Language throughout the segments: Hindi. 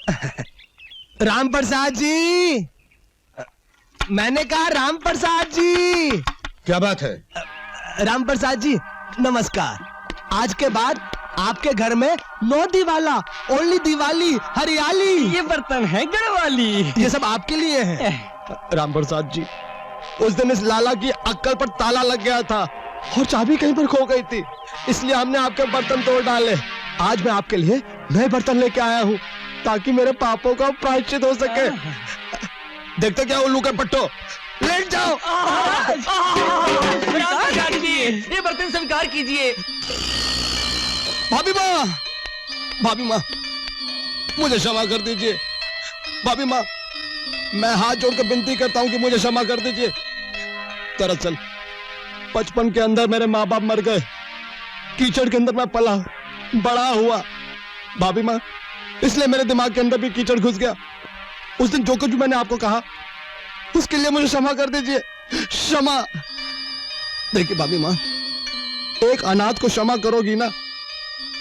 राम प्रसाद जी, मैंने कहा राम प्रसाद जी। क्या बात है? राम प्रसाद जी नमस्कार। आज के बाद आपके घर में नो दिवाला, ओनली दिवाली, हरियाली। ये बर्तन है गढ़वाली। ये सब आपके लिए है। राम प्रसाद जी, उस दिन इस लाला की अक्कल पर ताला लग गया था और चाबी कहीं पर खो गई थी, इसलिए हमने आपके बर्तन तोड़ डाले। आज मैं आपके लिए नए बर्तन लेके आया हूँ ताकि मेरे पापों का प्रायश्चित हो सके। देखते क्या उल्लू के पट्टो, लेट जाओ। स्वीकार कीजिए, ये बर्तन स्वीकार कीजिए। भाभी माँ, भाभी माँ, मुझे क्षमा कर दीजिए। भाभी माँ, मैं हाथ जोड़कर विनती करता हूँ कि मुझे क्षमा कर दीजिए। दरअसल बचपन के अंदर मेरे माँ बाप मर गए, कीचड़ के अंदर मैं पला बड़ा हुआ। भाभी माँ, इसलिए मेरे दिमाग के अंदर भी कीचड़ घुस गया। उस दिन जो कुछ मैंने आपको कहा उसके लिए मुझे क्षमा कर दीजिए, क्षमा। देखिए भाभी माँ, एक अनाथ को क्षमा करोगी ना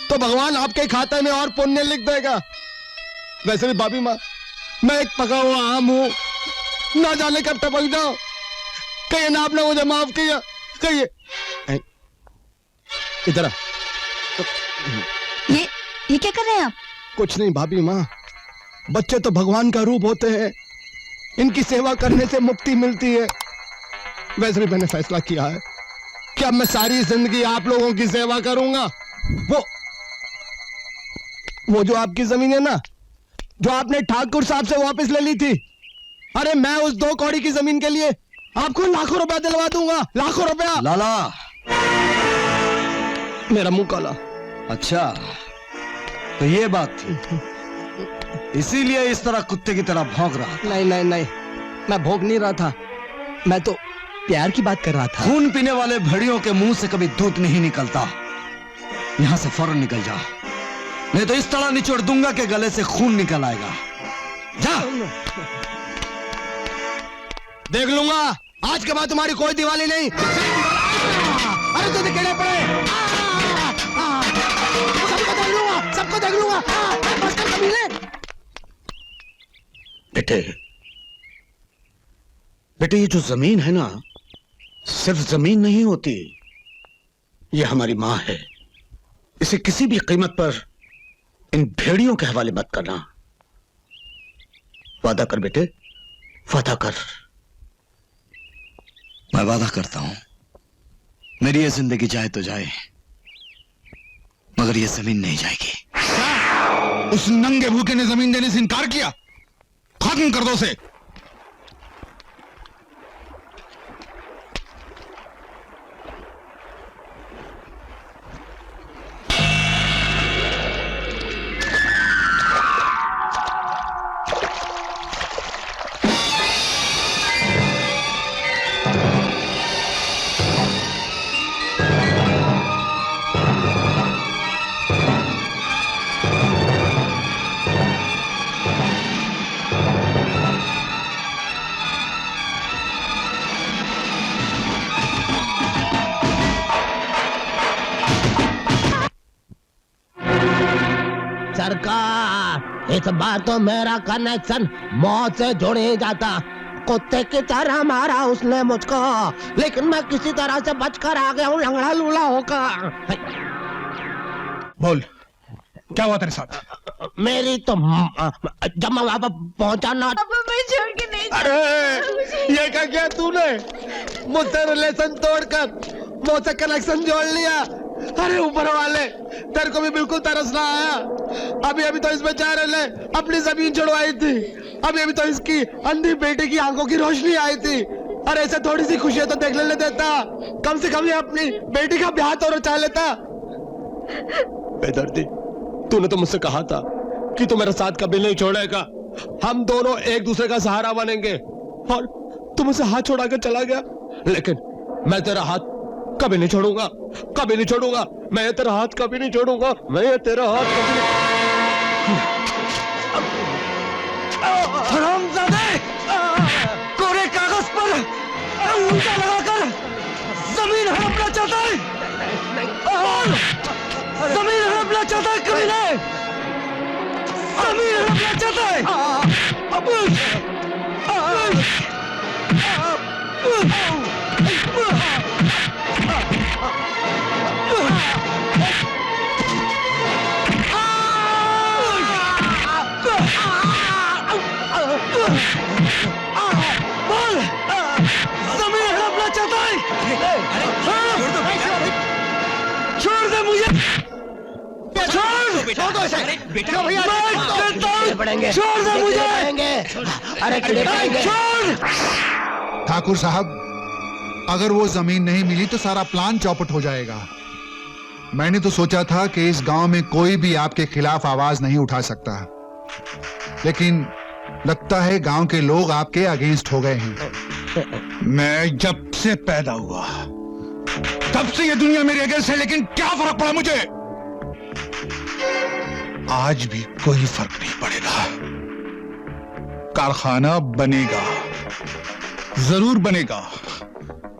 तो भगवान आपके खाते में और पुण्य लिख देगा। वैसे भी भाभी माँ, मैं एक पका हुआ आम हूं, ना जाने कब टपक जाओ। कहिए ना आपने मुझे माफ किया, कहिए। इधर आ। ये क्या कर रहे हैं आप? कुछ नहीं भाभी माँ, बच्चे तो भगवान का रूप होते हैं, इनकी सेवा करने से मुक्ति मिलती है। वैसे भी मैंने फैसला किया है कि अब मैं सारी जिंदगी आप लोगों की सेवा करूंगा। वो जो आपकी जमीन है ना, जो आपने ठाकुर साहब से वापस ले ली थी, अरे मैं उस 2 कौड़ी की जमीन के लिए आपको लाखों रुपया दिलवा दूंगा, लाखों रुपया। लाला, मेरा मुंह काला। अच्छा तो ये बात थी, इसीलिए इस तरह कुत्ते की तरह भौंक रहा था। नहीं नहीं नहीं, मैं भौंक नहीं रहा था, मैं तो प्यार की बात कर रहा था। खून पीने वाले भेड़ियों के मुंह से कभी दूध नहीं निकलता। यहां से फौरन निकल जा, नहीं तो इस तरह निचोड़ दूंगा कि गले से खून निकल आएगा। जा। देख लूंगा, आज के बाद तुम्हारी कोई दिवाली नहीं। अरे तो दिखेड़े पड़े, सबको देख लूंगा, सबको देख लूंगा। बस कर कमीने। बेटे, बेटे ये जो जमीन है ना, सिर्फ जमीन नहीं होती, ये हमारी माँ है। इसे किसी भी कीमत पर इन भेड़ियों के हवाले मत करना। वादा कर बेटे, वादा कर। मैं वादा करता हूं, मेरी ये जिंदगी जाए तो जाए, मगर ये जमीन नहीं जाएगी। उस नंगे भूखे ने जमीन देने से इनकार किया, खत्म कर दो उसे। सरकार, इस बार तो मेरा कनेक्शन मौत से जुड़ ही जाता। कुत्ते की तरह मारा उसने मुझको, लेकिन मैं किसी तरह से बचकर आ गया हूँ लंगड़ा लूला होकर। बोल, क्या हुआ तेरे साथ? मेरी तो जब मैं वहां पर पहुंचा ना, छोड़ के नहीं। अरे ये क्या किया तूने? मुझसे रिलेशन तोड़कर मुझसे कनेक्शन जोड़ लिया। अरे ऊपर वाले, तेरे को भी बिल्कुल तरस ना आया? अभी अभी तो इस बेचारे ने अपनी जमीन छुड़वाई थी, अभी अभी तो इसकी अंधी बेटी की आंखों की रोशनी आई थी। अरे ऐसे थोड़ी सी खुशियां तो देख लेने देता, कम से कम ये अपनी बेटी का ब्याह तो रचा लेता। बेदर्दी, तूने तो मुझसे कहा था कि तू मेरा साथ कभी नहीं छोड़ेगा, हम दोनों एक दूसरे का सहारा बनेंगे, और तू मुझसे हाथ छोड़ा कर चला गया। लेकिन मैं तेरा हाथ कभी नहीं छोड़ूंगा, कभी नहीं छोड़ूंगा। मैं तेरा हाथ कभी नहीं छोड़ूंगा, मैं तेरा हाथ कभी नहीं। हरामजादे, कोरे कागज पर अंगूठा लगाकर जमीन हड़पना चाहता है, और जमीन हड़पना चाहता है कमीने, जमीन हड़पना चाहता है। चाहता है? बोल, जमीन हड़पना चाहता है? छोड़ दे मुझे, छोड़ दो इसे। बेटा भैया छोड़ दे मुझे, अरे छोड़। ठाकुर साहब, अगर वो जमीन नहीं मिली तो सारा प्लान चौपट हो जाएगा। मैंने तो सोचा था कि इस गांव में कोई भी आपके खिलाफ आवाज नहीं उठा सकता, लेकिन लगता है गांव के लोग आपके अगेंस्ट हो गए हैं। मैं जब से पैदा हुआ तब से ये दुनिया मेरे अगेंस्ट है, लेकिन क्या फर्क पड़ा मुझे? आज भी कोई फर्क नहीं पड़ेगा। कारखाना बनेगा, जरूर बनेगा,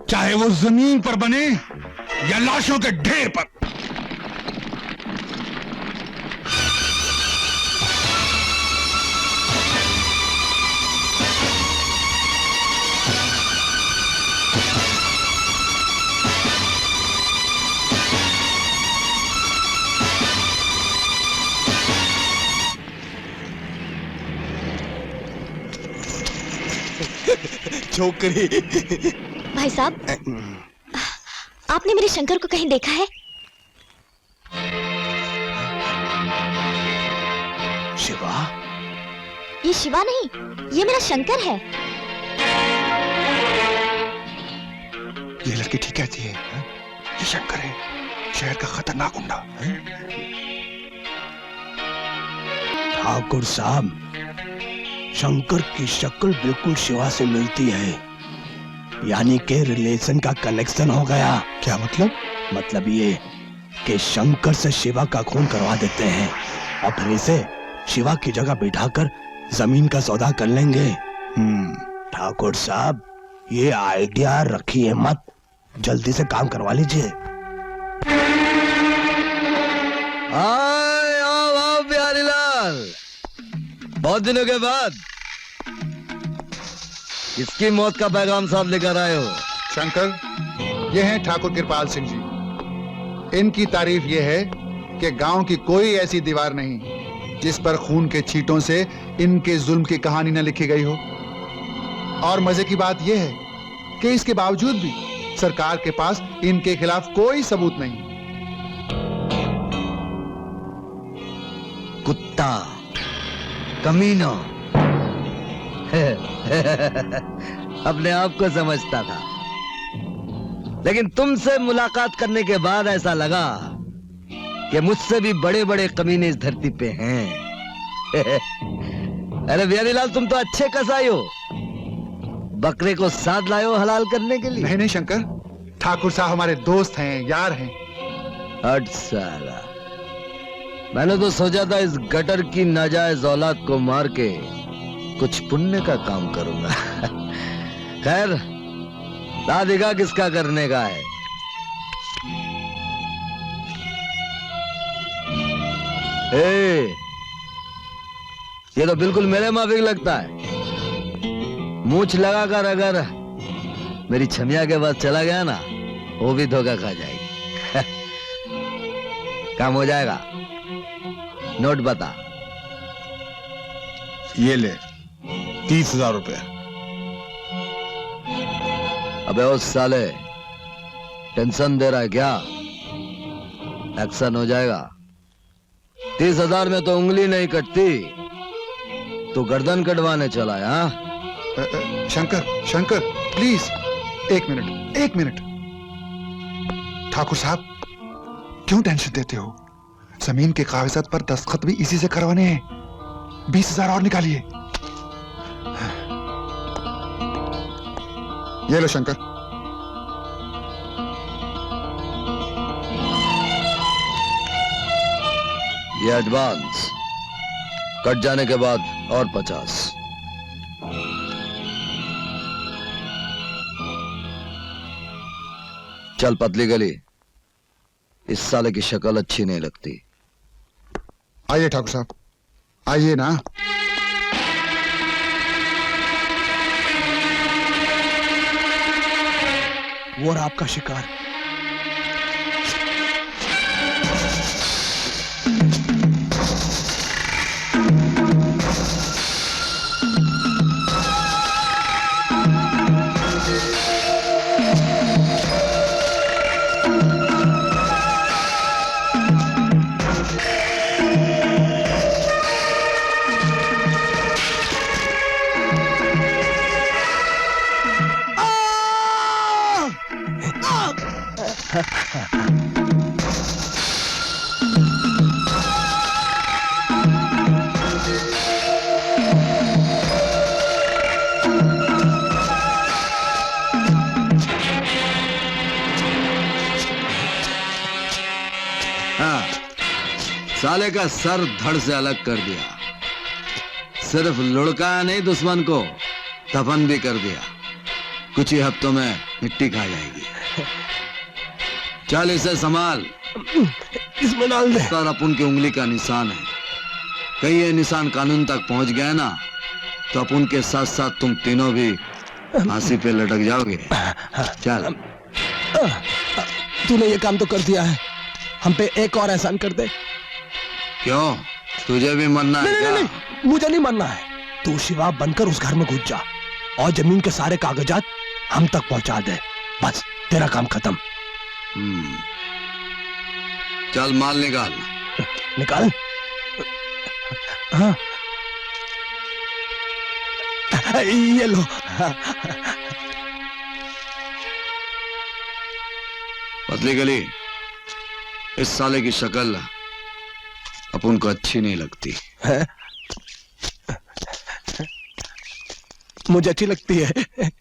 चाहे वो जमीन पर बने या लाशों के ढेर पर। छोकरी। भाई साहब, आपने मेरे शंकर को कहीं देखा है? शिवा? ये शिवा नहीं, ये मेरा शंकर है। ये लड़की ठीक कहती है, ये शंकर है, शहर का खतरनाक गुंडा। ठाकुर साहब, शंकर की शक्ल बिल्कुल शिवा से मिलती है, यानी के रिलेशन का कनेक्शन हो गया। क्या मतलब? मतलब ये कि शंकर से शिवा का खून करवा देते हैं और फिर इसे शिवा की जगह बिठाकर जमीन का सौदा कर लेंगे। ठाकुर साहब, ये आइडिया रखिए मत, जल्दी से काम करवा लीजिए। आओ बिहारी लाल, बहुत दिनों के बाद किसकी मौत का पैगाम साथ लेकर आए हो? शंकर, ये हैं ठाकुर कृपाल सिंह जी। इनकी तारीफ ये है कि गांव की कोई ऐसी दीवार नहीं जिस पर खून के छींटों से इनके जुल्म की कहानी न लिखी गई हो। और मजे की बात यह है कि इसके बावजूद भी सरकार के पास इनके खिलाफ कोई सबूत नहीं। कुत्ता, कमीना, अपने आप को समझता था, लेकिन तुमसे मुलाकात करने के बाद ऐसा लगा कि मुझसे भी बड़े बड़े कमीने इस धरती पे हैं। अरे बिहारी लाल, तुम तो अच्छे कसाई हो, बकरे को साथ लाए हो हलाल करने के लिए। नहीं नहीं शंकर, ठाकुर साहब हमारे दोस्त हैं, यार हैं। हट साला, मैंने तो सोचा था इस गटर की नाजायज औलाद को मार के कुछ पुण्य का काम करूंगा। खैर, दादिका किसका करने का है। ये तो बिल्कुल मेरे माफिक लगता है। मूछ लगाकर अगर मेरी छमिया के पास चला गया ना, वो भी धोखा खा जाएगी। काम हो जाएगा। नोट बता। ये ले 30,000 रुपए। अबे उस साले, टेंशन दे रहा है क्या? एक्शन हो जाएगा। 30,000 में तो उंगली नहीं कटती, तो गर्दन कटवाने चला है। हाँ? शंकर, शंकर प्लीज, एक मिनट, एक मिनट। ठाकुर साहब, क्यों टेंशन देते हो? जमीन के कागजात पर दस्तखत भी इसी से करवाने हैं। 20,000 और निकालिए। ये लो शंकर। ये एडवांस, कट जाने के बाद और 50। चल पतली गली, इस साले की शक्ल अच्छी नहीं लगती। आइए ठाकुर साहब, आइए ना। वो रहा आपका शिकार। हाँ, साले का सर धड़ से अलग कर दिया। सिर्फ लुढ़काया नहीं, दुश्मन को दफन भी कर दिया। कुछ ही हफ्तों में मिट्टी खा जाएगी। चल इसे संभाल, इसमें डाल दे। पर अपन की उंगली का निशान है। कहीं ये निशान कानून तक पहुंच गया ना, तो अपन के साथ साथ तुम तीनों भी फांसी पे लटक जाओगे। चल। तूने ये काम तो कर दिया है, हम पे एक और एहसान कर दे। क्यों, तुझे भी मरना है क्या? नहीं, मुझे नहीं मरना है। तू शिवा बनकर उस घर में घुस जा और जमीन के सारे कागजात हम तक पहुंचा दे। बस तेरा काम खत्म। चल माल निकाल। निकाल। हाँ, ये लो। पतली गली, इस साले की शक्ल अपन को अच्छी नहीं लगती है? मुझे अच्छी लगती है।